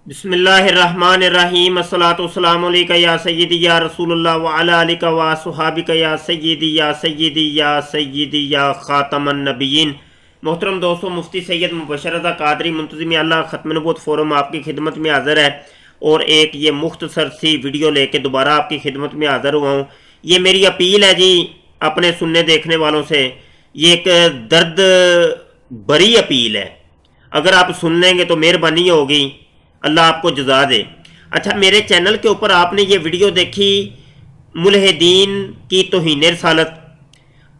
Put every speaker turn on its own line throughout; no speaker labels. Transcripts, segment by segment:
بسم اللہ الرحمن الرحیم الصلاۃ والسلام علیکہ یا سیدی یا رسول اللہ وعلی آلک و صحابک یا سیدی یا سیدی یا سیدی یا خاتم النبیین۔ محترم دوستو، مفتی سید مبشر رضا قادری منتظم اللہ ختم نبوت فورم آپ کی خدمت میں حاضر ہے اور ایک یہ مختصر سی ویڈیو لے کے دوبارہ آپ کی خدمت میں حاضر ہوا ہوں۔ یہ میری اپیل ہے جی اپنے سننے دیکھنے والوں سے، یہ ایک درد بری اپیل ہے، اگر آپ سن لیں گے تو مہربانی ہوگی، اللہ آپ کو جزا دے۔ اچھا، میرے چینل کے اوپر آپ نے یہ ویڈیو دیکھی ملحدین کی توہین رسالت،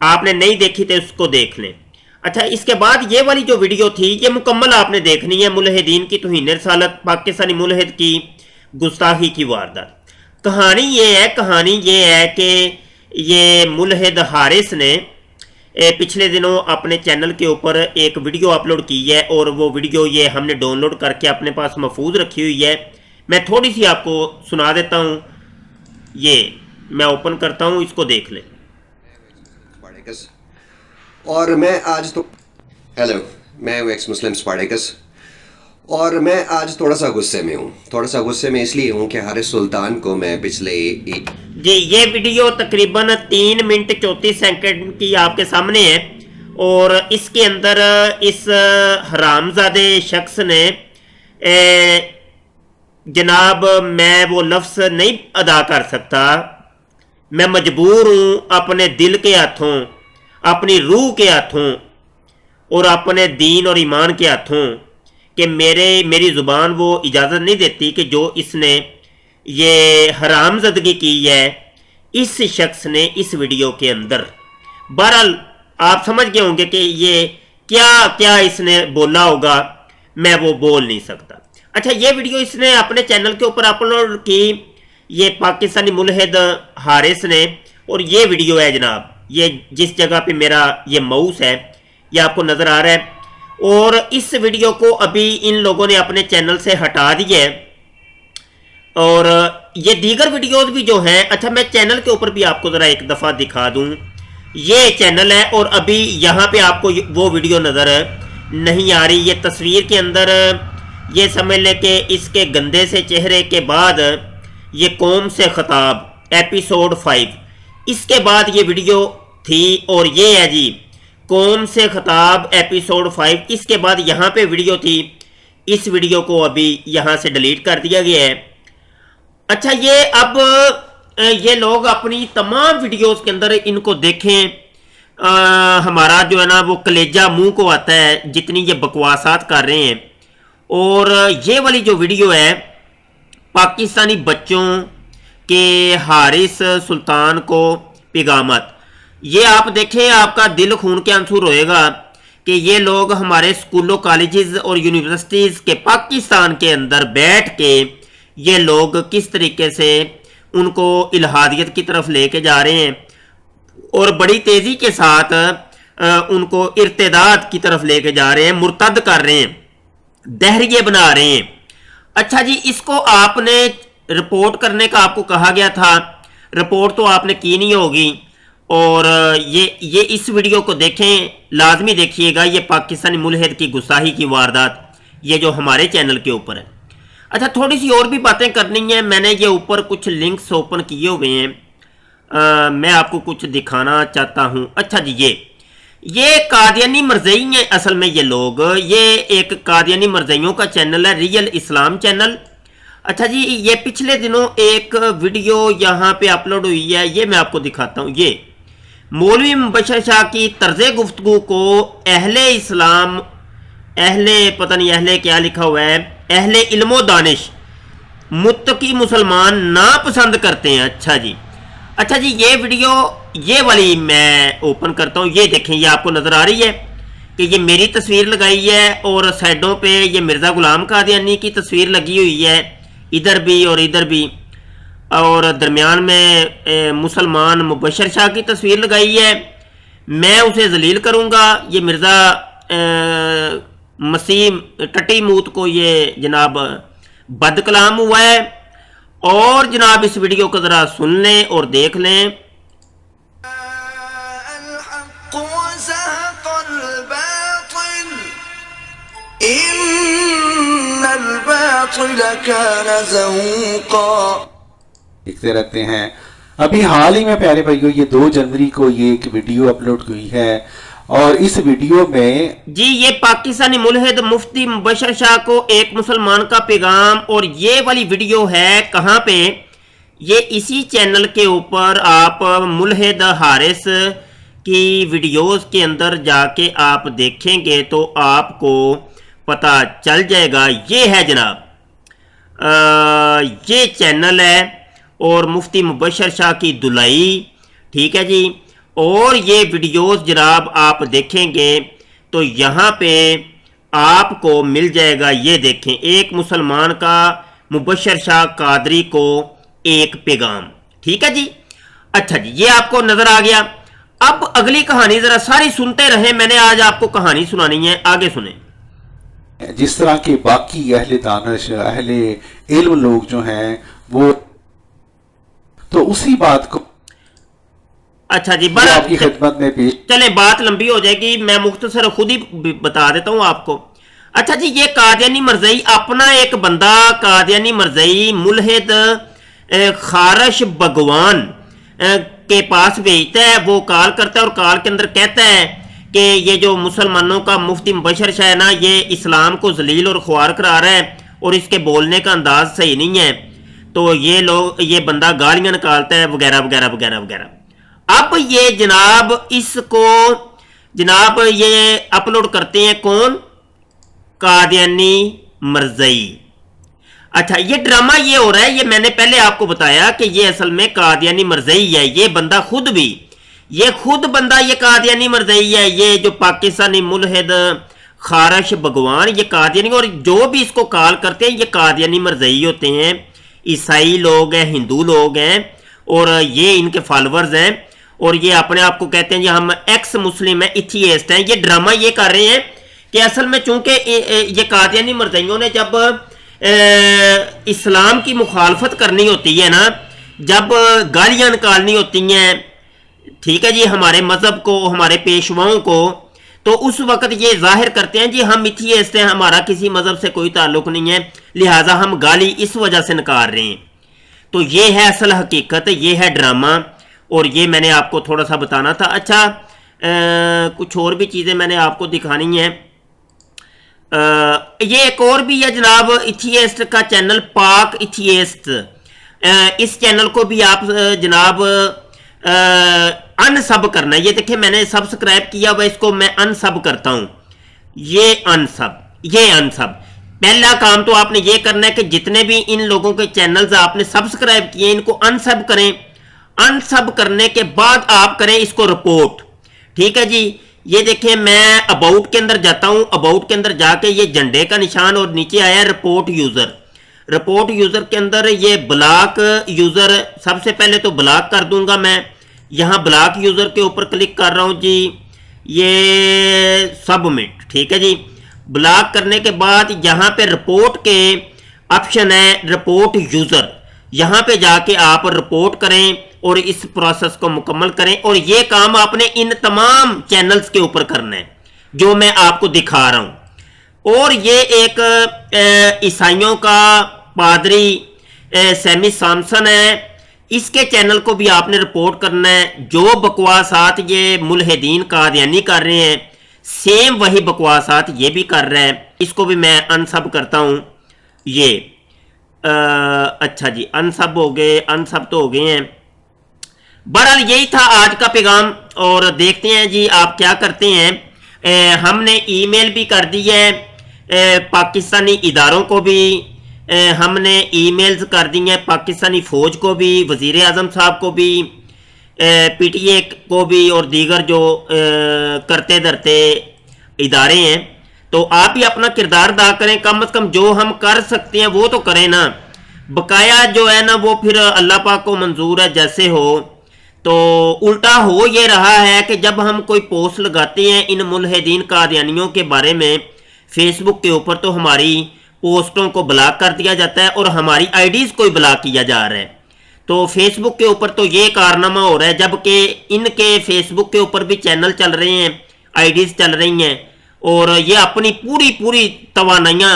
آپ نے نہیں دیکھی تو اس کو دیکھ لیں۔ اچھا، اس کے بعد یہ والی جو ویڈیو تھی یہ مکمل آپ نے دیکھنی ہے، ملحدین کی توہین رسالت، پاکستانی ملحد کی گستاخی کی واردات۔ کہانی یہ ہے کہ یہ ملحد حارث نے پچھلے دنوں اپنے چینل کے اوپر ایک ویڈیو اپلوڈ کی ہے اور وہ ویڈیو یہ ہم نے ڈاؤن لوڈ کر کے اپنے پاس محفوظ رکھی ہوئی ہے۔ میں تھوڑی سی آپ کو سنا دیتا ہوں، یہ میں اوپن کرتا ہوں، اس کو دیکھ لیں۔
اور میں آج تو ہیلو، میں ہوں ایکس مسلم اسپارٹیکس، اور میں آج تھوڑا سا غصے میں ہوں۔ تھوڑا سا غصے میں اس لیے ہوں کہ حارث سلطان کو میں پچھلے
جی یہ ویڈیو تقریباً 3 منٹ 34 سیکنڈ کی آپ کے سامنے ہے، اور اس کے اندر اس حرامزادے شخص نے جناب، میں وہ لفظ نہیں ادا کر سکتا، میں مجبور ہوں اپنے دل کے ہاتھوں، اپنی روح کے ہاتھوں اور اپنے دین اور ایمان کے ہاتھوں، کہ میری زبان وہ اجازت نہیں دیتی کہ جو اس نے یہ حرام زدگی کی ہے اس شخص نے اس ویڈیو کے اندر۔ بہرحال آپ سمجھ گئے ہوں گے کہ یہ کیا اس نے بولا ہوگا، میں وہ بول نہیں سکتا۔ اچھا، یہ ویڈیو اس نے اپنے چینل کے اوپر اپلوڈ کی، یہ پاکستانی ملحد حارث نے، اور یہ ویڈیو ہے جناب، یہ جس جگہ پہ میرا یہ ماؤس ہے یہ آپ کو نظر آ رہا ہے، اور اس ویڈیو کو ابھی ان لوگوں نے اپنے چینل سے ہٹا دیا ہے، اور یہ دیگر ویڈیوز بھی جو ہیں۔ اچھا، میں چینل کے اوپر بھی آپ کو ذرا ایک دفعہ دکھا دوں، یہ چینل ہے اور ابھی یہاں پہ آپ کو وہ ویڈیو نظر نہیں آ رہی۔ یہ تصویر کے اندر یہ سمجھ لیں کہ اس کے گندے سے چہرے کے بعد یہ قوم سے خطاب ایپیسوڈ 5، اس کے بعد یہ ویڈیو تھی، اور یہ ہے جی قوم سے خطاب ایپیسوڈ 5، اس کے بعد یہاں پہ ویڈیو تھی، اس ویڈیو کو ابھی یہاں سے ڈیلیٹ کر دیا گیا ہے۔ اچھا، یہ اب یہ لوگ اپنی تمام ویڈیوز کے اندر ان کو دیکھیں، ہمارا جو ہے نا وہ کلیجہ منہ کو آتا ہے جتنی یہ بکواسات کر رہے ہیں۔ اور یہ والی جو ویڈیو ہے پاکستانی بچوں کے حارث سلطان کو پیغامات، یہ آپ دیکھیں، آپ کا دل خون کے آنسو روئے گا کہ یہ لوگ ہمارے اسکولوں، کالجز اور یونیورسٹیز کے پاکستان کے اندر بیٹھ کے یہ لوگ کس طریقے سے ان کو الہادیت کی طرف لے کے جا رہے ہیں، اور بڑی تیزی کے ساتھ ان کو ارتداد کی طرف لے کے جا رہے ہیں، مرتد کر رہے ہیں، دہریے بنا رہے ہیں۔ اچھا جی، اس کو آپ نے رپورٹ کرنے کا آپ کو کہا گیا تھا، رپورٹ تو آپ نے کی نہیں ہوگی، اور یہ اس ویڈیو کو دیکھیں، لازمی دیکھیے گا، یہ پاکستانی ملحد کی گستاخی کی واردات، یہ جو ہمارے چینل کے اوپر ہے۔ اچھا، تھوڑی سی اور بھی باتیں کرنی ہیں، میں نے یہ اوپر کچھ لنکس اوپن کیے ہوئے ہیں، میں آپ کو کچھ دکھانا چاہتا ہوں۔ اچھا جی، یہ قادیانی مرزئی ہیں اصل میں، یہ لوگ، یہ ایک قادیانی مرزئیوں کا چینل ہے، ریئل اسلام چینل۔ اچھا جی، یہ پچھلے دنوں ایک ویڈیو یہاں پہ اپلوڈ ہوئی ہے، یہ میں آپ کو دکھاتا ہوں۔ یہ مولوی مبشر شاہ کی طرز گفتگو کو اہل اسلام، پتہ نہیں اہل کیا لکھا ہوا ہے، اہل علم و دانش متقی مسلمان ناپسند کرتے ہیں۔ اچھا جی، یہ ویڈیو یہ والی میں اوپن کرتا ہوں، یہ دیکھیں، یہ آپ کو نظر آ رہی ہے کہ یہ میری تصویر لگائی ہے، اور سائڈوں پہ یہ مرزا غلام قادیانی کی تصویر لگی ہوئی ہے، ادھر بھی اور ادھر بھی، اور درمیان میں مسلمان مبشر شاہ کی تصویر لگائی ہے۔ میں اسے ذلیل کروں گا، یہ مرزا مسیح ٹٹی موت کو یہ جناب بد کلام ہوا ہے۔ اور جناب اس ویڈیو کو ذرا سن لیں اور دیکھ لیں۔
الحق وزهق الباطل ان الباطل الباطل كان زهوقا.
دیکھتے رہتے ہیں. ابھی حال ہی میں پیارے بھائیوں یہ 2 جنوری کو یہ ایک ویڈیو اپلوڈ ہوئی ہے اور اس ویڈیو میں
جی یہ پاکستانی ملحد مفتی مبشر شاہ کو ایک مسلمان کا پیغام، اور یہ والی ویڈیو ہے کہاں پہ؟ یہ اسی چینل کے اوپر آپ ملحد حارث کی ویڈیوز کے اندر جا کے آپ دیکھیں گے تو آپ کو پتہ چل جائے گا. یہ ہے جناب یہ چینل ہے اور مفتی مبشر شاہ کی دلائی، ٹھیک ہے جی. اور یہ ویڈیوز جناب آپ دیکھیں گے تو یہاں پہ آپ کو مل جائے گا. یہ دیکھیں، ایک مسلمان کا مبشر شاہ قادری کو ایک پیغام، ٹھیک ہے جی. اچھا جی یہ آپ کو نظر آ گیا. اب اگلی کہانی ذرا ساری سنتے رہیں، میں نے آج آپ کو کہانی سنانی ہے، آگے سنیں.
جس طرح کے باقی اہل دانش اہل علم لوگ جو ہیں وہ تو اسی بات کو
اچھا جی
آپ کی خدمت میں پیش.
چلیں بات لمبی ہو جائے گی، میں مختصر خود ہی بتا دیتا ہوں آپ کو. اچھا جی یہ قادیانی مرزئی اپنا ایک بندہ قادیانی مرزئی ملحد خارش بگوان کے پاس بھیجتا ہے. وہ کال کرتا ہے اور کال کے اندر کہتا ہے کہ یہ جو مسلمانوں کا مفتی مبشر شاہ ہے نا، یہ اسلام کو ذلیل اور خوار کرا رہا ہے اور اس کے بولنے کا انداز صحیح نہیں ہے. تو یہ بندہ گالیاں نکالتا ہے وغیرہ وغیرہ وغیرہ وغیرہ. اب یہ جناب اس کو جناب یہ اپلوڈ کرتے ہیں کون؟ قادیانی مرزئی. اچھا یہ ڈرامہ یہ ہو رہا ہے، یہ میں نے پہلے آپ کو بتایا کہ یہ اصل میں قادیانی مرزئی ہے. یہ بندہ خود بھی یہ قادیانی مرزئی ہے. یہ جو پاکستانی ملحد خارش بگوان یہ قادیانی، اور جو بھی اس کو کال کرتے ہیں یہ قادیانی مرزئی ہوتے ہیں. عیسائی لوگ ہیں، ہندو لوگ ہیں اور یہ ان کے فالورز ہیں، اور یہ اپنے آپ کو کہتے ہیں جی ہم ایکس مسلم ہیں، ایتھیسٹ ہیں. یہ ڈرامہ یہ کر رہے ہیں کہ اصل میں چونکہ یہ قادیانی مرزئیوں نے جب اسلام کی مخالفت کرنی ہوتی ہے نا، جب گالیاں نکالنی ہوتی ہیں، ٹھیک ہے جی، ہمارے مذہب کو، ہمارے پیشواؤں کو، تو اس وقت یہ ظاہر کرتے ہیں جی ہم ایتھیسٹ ہیں، ہمارا کسی مذہب سے کوئی تعلق نہیں ہے، لہٰذا ہم گالی اس وجہ سے نکال رہے ہیں. تو یہ ہے اصل حقیقت، یہ ہے ڈرامہ، اور یہ میں نے آپ کو تھوڑا سا بتانا تھا. اچھا کچھ اور بھی چیزیں میں نے آپ کو دکھانی ہیں. یہ ایک اور بھی ہے جناب ایتھیسٹ کا چینل، پاک ایتھیسٹ. اس چینل کو بھی آپ جناب ان سب کرنا ہے. یہ دیکھیں میں نے سبسکرائب کیا ہوا، اس کو میں ان سب کرتا ہوں. یہ ان سب پہلا کام تو آپ نے یہ کرنا ہے کہ جتنے بھی ان لوگوں کے چینلز آپ نے سبسکرائب کیے ان کو ان سب کریں. ان سب کرنے کے بعد آپ کریں اس کو رپورٹ، ٹھیک ہے جی. یہ دیکھیں میں اباؤٹ کے اندر جاتا ہوں، اباؤٹ کے اندر جا کے یہ جھنڈے کا نشان اور نیچے آیا رپورٹ یوزر. رپورٹ یوزر کے اندر یہ بلاک یوزر، سب سے پہلے تو بلاک کر دوں گا میں. یہاں بلاک یوزر کے اوپر کلک کر رہا ہوں جی. یہ سبمٹ، ٹھیک ہے جی. بلاک کرنے کے بعد یہاں پہ رپورٹ کے آپشن ہے، رپورٹ یوزر. یہاں پہ جا کے آپ رپورٹ کریں اور اس پروسیس کو مکمل کریں. اور یہ کام آپ نے ان تمام چینلز کے اوپر کرنا ہے جو میں آپ کو دکھا رہا ہوں. اور یہ ایک عیسائیوں کا پادری سیمی سامسن ہے، اس کے چینل کو بھی آپ نے رپورٹ کرنا ہے. جو بکواسات یہ ملحدین قادیانی کر رہے ہیں سیم وہی بکواسات یہ بھی کر رہا ہے. اس کو بھی میں ان سب کرتا ہوں. یہ اچھا جی ان سب ہو گئے، ان سب تو ہو گئے ہیں. بہرحال یہی تھا آج کا پیغام، اور دیکھتے ہیں جی آپ کیا کرتے ہیں. ہم نے ای میل بھی کر دی ہے پاکستانی اداروں کو بھی، ہم نے ای میلز کر دی ہیں پاکستانی فوج کو بھی، وزیر اعظم صاحب کو بھی، پی ٹی اے کو بھی، اور دیگر جو کرتے دھرتے ادارے ہیں. تو آپ ہی اپنا کردار ادا کریں، کم از کم جو ہم کر سکتے ہیں وہ تو کریں نا. بقایا جو ہے نا وہ پھر اللہ پاک کو منظور ہے جیسے ہو. تو الٹا ہو یہ رہا ہے کہ جب ہم کوئی پوسٹ لگاتے ہیں ان ملحدین قادیانیوں کے بارے میں فیس بک کے اوپر، تو ہماری پوسٹوں کو بلاک کر دیا جاتا ہے اور ہماری آئی ڈیز کو بلاک کیا جا رہا ہے. تو فیس بک کے اوپر تو یہ کارنامہ ہو رہا ہے، جبکہ ان کے فیس بک کے اوپر بھی چینل چل رہے ہیں، آئی ڈیز چل رہی ہیں، اور یہ اپنی پوری توانائیاں